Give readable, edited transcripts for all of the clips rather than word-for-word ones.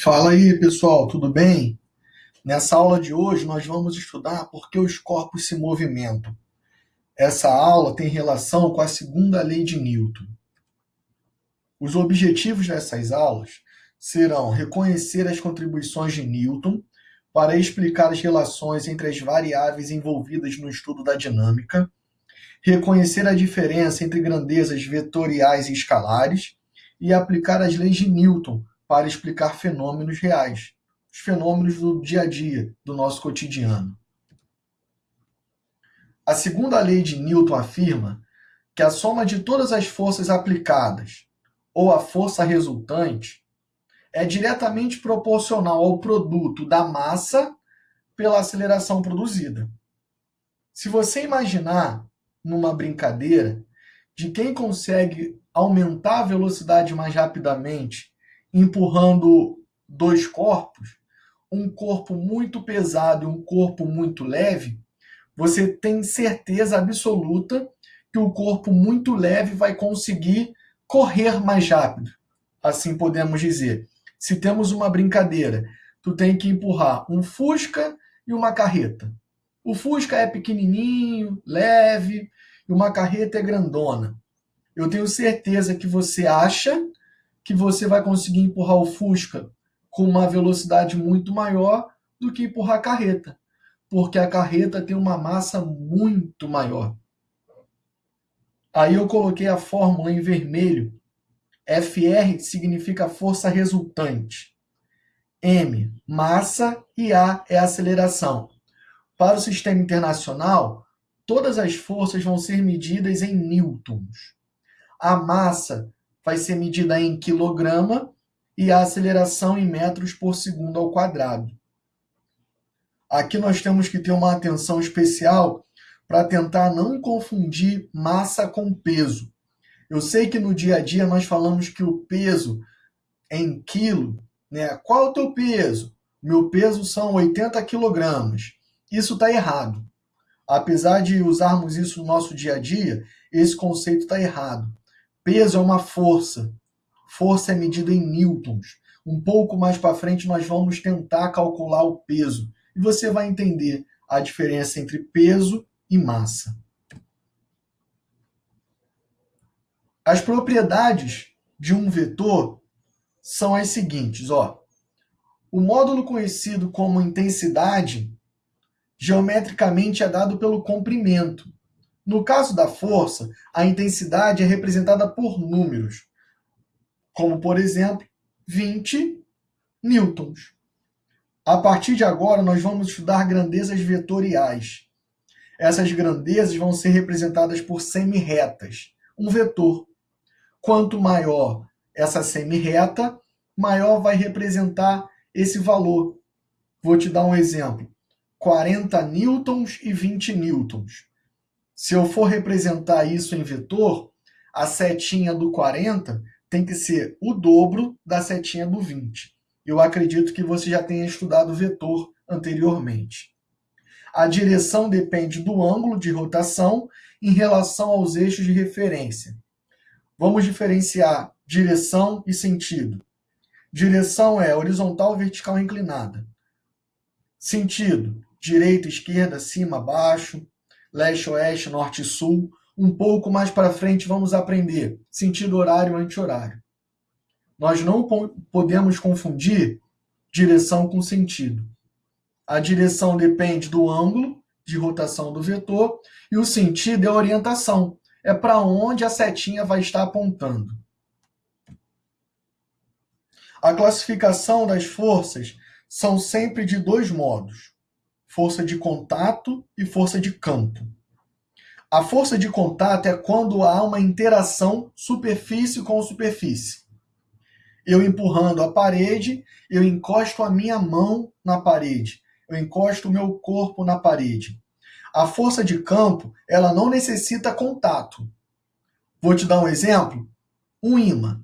Fala aí, pessoal, tudo bem? Nessa aula de hoje nós vamos estudar por que os corpos se movimentam. Essa aula tem relação com a segunda lei de Newton. Os objetivos dessas aulas serão reconhecer as contribuições de Newton para explicar as relações entre as variáveis envolvidas no estudo da dinâmica, reconhecer a diferença entre grandezas vetoriais e escalares e aplicar as leis de Newton para explicar fenômenos reais, os fenômenos do dia a dia, do nosso cotidiano. A segunda lei de Newton afirma que a soma de todas as forças aplicadas ou a força resultante é diretamente proporcional ao produto da massa pela aceleração produzida. Se você imaginar numa brincadeira de quem consegue aumentar a velocidade mais rapidamente empurrando dois corpos, um corpo muito pesado e um corpo muito leve, você tem certeza absoluta que o corpo muito leve vai conseguir correr mais rápido. Assim podemos dizer. Se temos uma brincadeira, tu tem que empurrar um Fusca e uma carreta. O Fusca é pequenininho, leve, e uma carreta é grandona. Eu tenho certeza que você acha que você vai conseguir empurrar o Fusca com uma velocidade muito maior do que empurrar a carreta, porque a carreta tem uma massa muito maior. Aí eu coloquei a fórmula em vermelho. Fr significa força resultante. M, massa, e A é aceleração. Para o sistema internacional, todas as forças vão ser medidas em newtons. A massa vai ser medida em quilograma e a aceleração em metros por segundo ao quadrado. Aqui nós temos que ter uma atenção especial para tentar não confundir massa com peso. Eu sei que no dia a dia nós falamos que o peso é em quilo, né? Qual é o teu peso? Meu peso são 80 quilogramas. Isso está errado. Apesar de usarmos isso no nosso dia a dia, esse conceito está errado. Peso é uma força. Força é medida em newtons. Um pouco mais para frente nós vamos tentar calcular o peso. E você vai entender a diferença entre peso e massa. As propriedades de um vetor são as seguintes. O módulo conhecido como intensidade geometricamente é dado pelo comprimento. No caso da força, a intensidade é representada por números, como, por exemplo, 20 newtons. A partir de agora, nós vamos estudar grandezas vetoriais. Essas grandezas vão ser representadas por semirretas, um vetor. Quanto maior essa semirreta, maior vai representar esse valor. Vou te dar um exemplo. 40 newtons e 20 newtons. Se eu for representar isso em vetor, a setinha do 40 tem que ser o dobro da setinha do 20. Eu acredito que você já tenha estudado vetor anteriormente. A direção depende do ângulo de rotação em relação aos eixos de referência. Vamos diferenciar direção e sentido. Direção é horizontal, vertical, inclinada. Sentido, direita, esquerda, cima, baixo, leste, oeste, norte e sul. Um pouco mais para frente vamos aprender sentido horário e anti-horário. Nós não podemos confundir direção com sentido. A direção depende do ângulo de rotação do vetor e o sentido é a orientação. É para onde a setinha vai estar apontando. A classificação das forças são sempre de dois modos: força de contato e força de campo. A força de contato é quando há uma interação superfície com superfície. Eu empurrando a parede, eu encosto a minha mão na parede, eu encosto o meu corpo na parede. A força de campo, ela não necessita contato. Vou te dar um exemplo. Um ímã.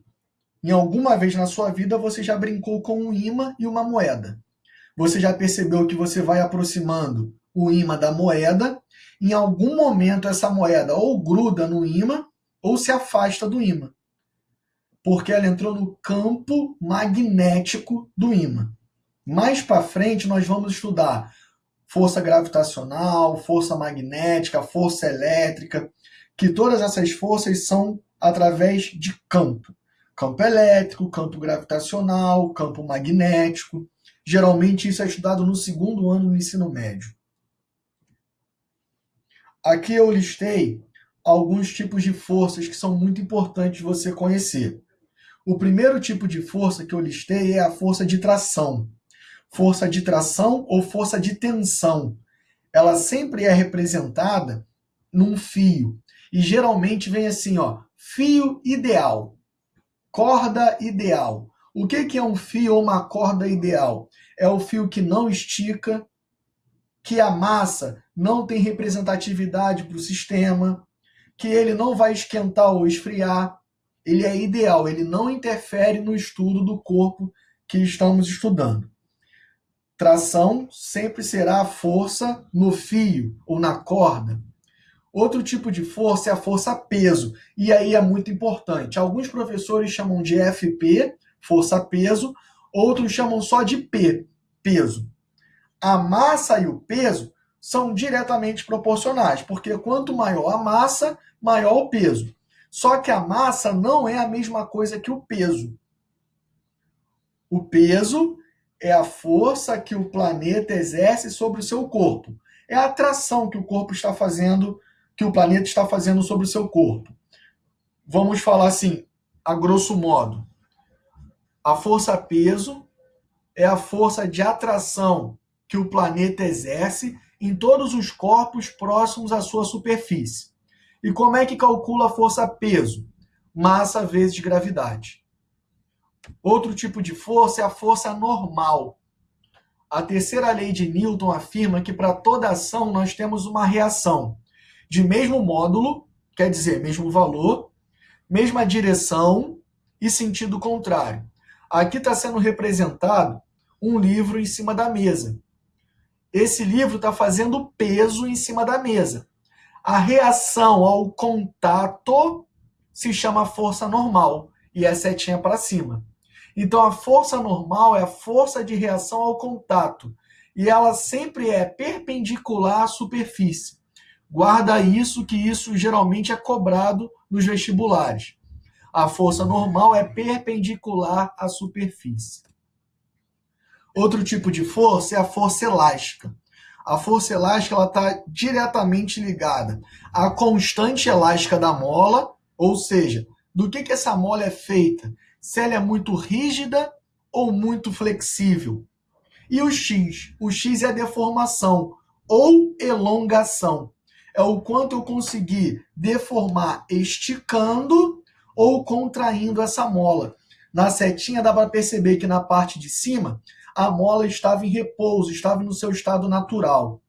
Em alguma vez na sua vida você já brincou com um ímã e uma moeda. Você já percebeu que você vai aproximando o ímã da moeda, em algum momento essa moeda ou gruda no ímã ou se afasta do ímã. porque ela entrou no campo magnético do ímã. Mais para frente, nós vamos estudar força gravitacional, força magnética, força elétrica, que todas essas forças são através de campo. Campo elétrico, campo gravitacional, campo magnético. Geralmente isso é estudado no segundo ano do ensino médio. Aqui eu listei alguns tipos de forças que são muito importantes você conhecer. O primeiro tipo de força que eu listei é a força de tração. Força de tração ou força de tensão. Ela sempre é representada num fio. E geralmente vem assim, ó, fio ideal, corda ideal. O que é um fio ou uma corda ideal? É o fio que não estica, que a massa não tem representatividade para o sistema, que ele não vai esquentar ou esfriar. Ele é ideal, ele não interfere no estudo do corpo que estamos estudando. Tração sempre será a força no fio ou na corda. Outro tipo de força é a força-peso, e aí é muito importante. Alguns professores chamam de FP, força-peso, outros chamam só de P, peso. A massa e o peso são diretamente proporcionais, porque quanto maior a massa, maior o peso. Só que a massa não é a mesma coisa que o peso. O peso é a força que o planeta exerce sobre o seu corpo. É a atração que o corpo está fazendo, que o planeta está fazendo sobre o seu corpo. Vamos falar assim, a grosso modo. A força-peso é a força de atração que o planeta exerce em todos os corpos próximos à sua superfície. E como é que calcula a força-peso? Massa vezes gravidade. Outro tipo de força é a força normal. A terceira lei de Newton afirma que para toda ação nós temos uma reação de mesmo módulo, quer dizer, mesmo valor, mesma direção e sentido contrário. Aqui está sendo representado um livro em cima da mesa. Esse livro está fazendo peso em cima da mesa. A reação ao contato se chama força normal e é setinha para cima. Então, a força normal é a força de reação ao contato e ela sempre é perpendicular à superfície. Guarda isso, que isso geralmente é cobrado nos vestibulares. A força normal é perpendicular à superfície. Outro tipo de força é a força elástica. A força elástica está diretamente ligada à constante elástica da mola, ou seja, do que essa mola é feita, se ela é muito rígida ou muito flexível. E o X? O X é a deformação ou elongação. É o quanto eu consegui deformar esticando ou contraindo essa mola. Na setinha dá para perceber que na parte de cima a mola estava em repouso, estava no seu estado natural.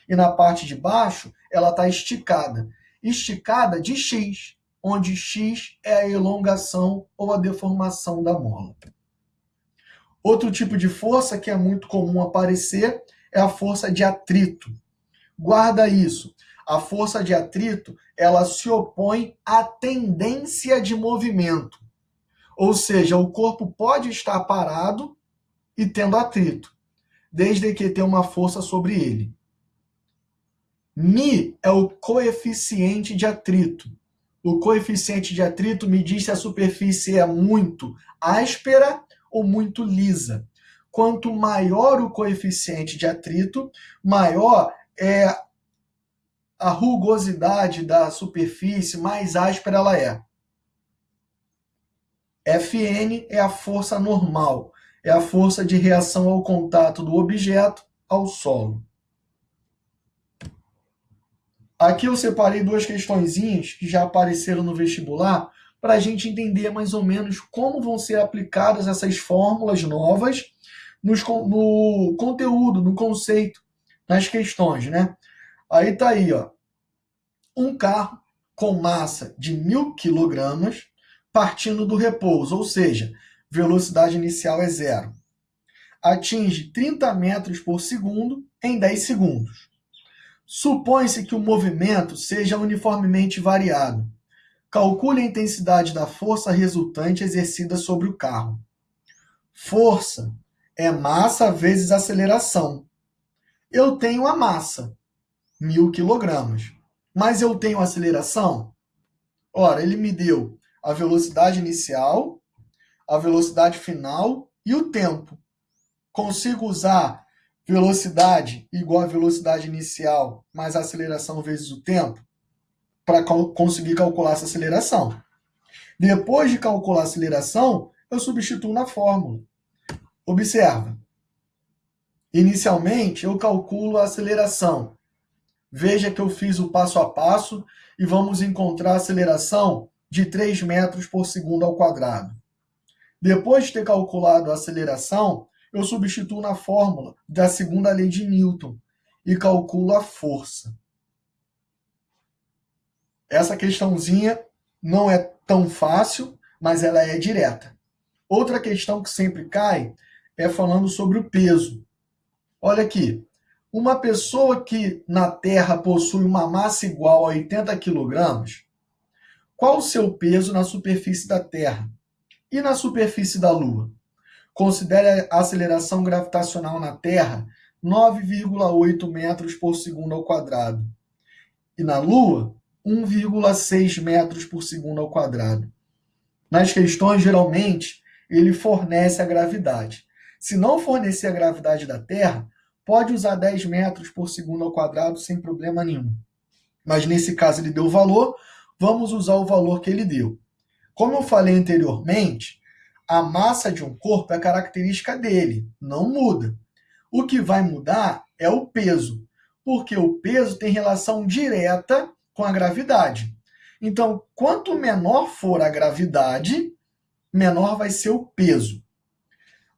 E na parte de baixo ela está esticada. Esticada de X, onde X é a elongação ou a deformação da mola. Outro tipo de força que é muito comum aparecer é a força de atrito. Guarda isso. A força de atrito, ela se opõe à tendência de movimento. Ou seja, o corpo pode estar parado e tendo atrito, desde que tenha uma força sobre ele. Mi é o coeficiente de atrito. O coeficiente de atrito me diz se a superfície é muito áspera ou muito lisa. Quanto maior o coeficiente de atrito, maior é a rugosidade da superfície, mais áspera ela é. Fn é a força normal, é a força de reação ao contato do objeto ao solo. Aqui eu separei duas questõezinhas que já apareceram no vestibular para a gente entender mais ou menos como vão ser aplicadas essas fórmulas novas no conteúdo, no conceito, nas questões, né? Aí tá aí, ó. Um carro com massa de 1.000 kg partindo do repouso, ou seja, velocidade inicial é zero. Atinge 30 metros por segundo em 10 segundos. Supõe-se que o movimento seja uniformemente variado. Calcule a intensidade da força resultante exercida sobre o carro. Força é massa vezes aceleração. Eu tenho a massa, 1.000 quilogramas. Mas eu tenho aceleração? Ora, ele me deu a velocidade inicial, a velocidade final e o tempo. Consigo usar velocidade igual a velocidade inicial mais a aceleração vezes o tempo para conseguir calcular essa aceleração. Depois de calcular a aceleração, eu substituo na fórmula. Observa. Inicialmente, eu calculo a aceleração. Veja que eu fiz o passo a passo e vamos encontrar a aceleração de 3 metros por segundo ao quadrado. Depois de ter calculado a aceleração, eu substituo na fórmula da segunda lei de Newton e calculo a força. Essa questãozinha não é tão fácil, mas ela é direta. Outra questão que sempre cai é falando sobre o peso. Olha aqui, uma pessoa que na Terra possui uma massa igual a 80 quilogramas, qual o seu peso na superfície da Terra e na superfície da Lua? Considere a aceleração gravitacional na Terra 9,8 metros por segundo ao quadrado. E na Lua, 1,6 metros por segundo ao quadrado. Nas questões, geralmente, ele fornece a gravidade. Se não fornecer a gravidade da Terra, pode usar 10 metros por segundo ao quadrado sem problema nenhum. Mas nesse caso ele deu o valor, vamos usar o valor que ele deu. Como eu falei anteriormente, a massa de um corpo é característica dele, não muda. O que vai mudar é o peso, porque o peso tem relação direta com a gravidade. Então, quanto menor for a gravidade, menor vai ser o peso.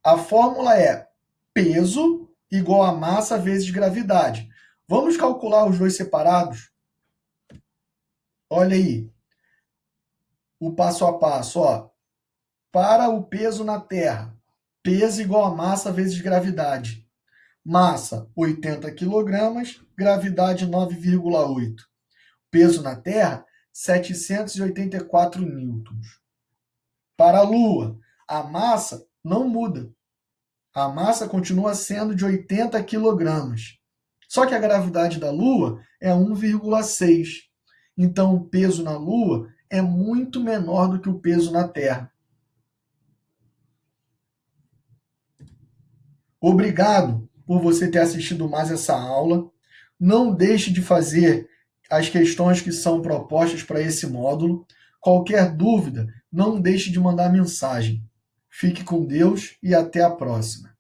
A fórmula é peso igual a massa vezes gravidade. Vamos calcular os dois separados? Olha aí. O passo a passo, ó. Para o peso na Terra, peso igual a massa vezes gravidade. Massa, 80 kg, gravidade 9,8. Peso na Terra, 784 newtons. Para a Lua, a massa não muda. A massa continua sendo de 80 kg. Só que a gravidade da Lua é 1,6. Então, o peso na Lua é muito menor do que o peso na Terra. Obrigado por você ter assistido mais essa aula. Não deixe de fazer as questões que são propostas para esse módulo. Qualquer dúvida, não deixe de mandar mensagem. Fique com Deus e até a próxima.